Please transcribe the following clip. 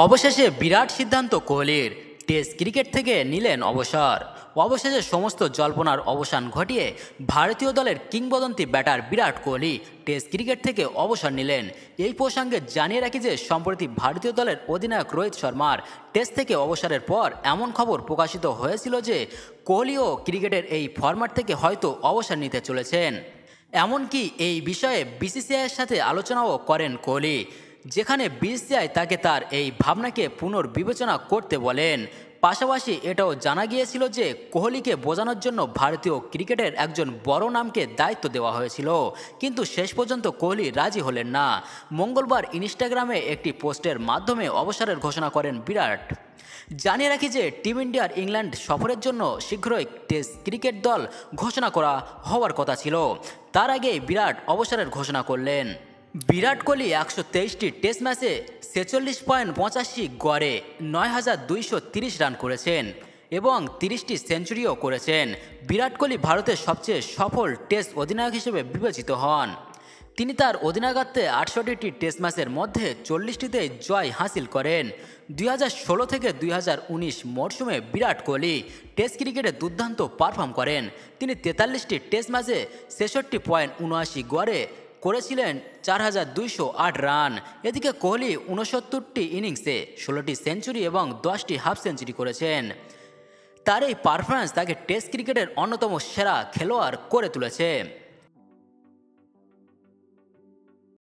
অবশেষে বিরাট সিদ্ধান্ত কোহলির। টেস্ট ক্রিকেট থেকে নিলেন অবসর। অবশেষে সমস্ত জল্পনার অবসান ঘটিয়ে ভারতীয় দলের কিংবদন্তি batter Virat Kohli test cricket থেকে অবসর নিলেন। এই প্রসঙ্গে জানিয়ে রাখি যে সম্প্রতি ভারতীয় দলের অধিনায়ক রোহিত শর্মার টেস্ট থেকে অবসরের পর এমন খবর প্রকাশিত হয়েছিল যে কোহলিও ক্রিকেটের এই ফরম্যাট থেকে হয়তো অবসর নিতে চলেছেন। এমনকি এই বিষয়ে বিসিসিআইয়ের সাথে আলোচনাও করেন কোহলি, যেখানে বিসিসিআই তাকে তার এই ভাবনাকে পুনর্বিবেচনা করতে বলেন। পাশাপাশি এটাও জানা গিয়েছিল যে কোহলিকে বোঝানোর জন্য ভারতীয় ক্রিকেটের একজন বড় নামকে দায়িত্ব দেওয়া হয়েছিল, কিন্তু শেষ পর্যন্ত কোহলি রাজি হলেন না। মঙ্গলবার ইনস্টাগ্রামে একটি পোস্টের মাধ্যমে অবসরের ঘোষণা করেন বিরাট। জানিয়ে রাখি যে টিম ইন্ডিয়ার ইংল্যান্ড সফরের জন্য শীঘ্রই টেস্ট ক্রিকেট দল ঘোষণা করা হওয়ার কথা ছিল। তার আগেই বিরাট অবসরের ঘোষণা করলেন। বিরাট কোহলি 123টি টেস্ট ম্যাচে 46.85 গড়ে 9,230 রান করেছেন এবং 30টি সেঞ্চুরিও করেছেন। বিরাট কোহলি ভারতের সবচেয়ে সফল টেস্ট অধিনায়ক হিসেবে বিবেচিত হন। তিনি তার অধিনায়কত্বে 68টি টেস্ট ম্যাচের মধ্যে 40টিতে জয় হাসিল করেন। 2016 থেকে 2019 মরশুমে বিরাট কোহলি টেস্ট ক্রিকেটে দুর্দান্ত পারফর্ম করেন। তিনি 43টি টেস্ট ম্যাচে 66.79 গড়ে করেছিলেন 4,208 রান। এদিকে কোহলি 69টি ইনিংসে 16টি সেঞ্চুরি এবং 10টি হাফ সেঞ্চুরি করেছেন। তার এই পারফরম্যান্স তাকে টেস্ট ক্রিকেটের অন্যতম সেরা খেলোয়াড় করে তুলেছে।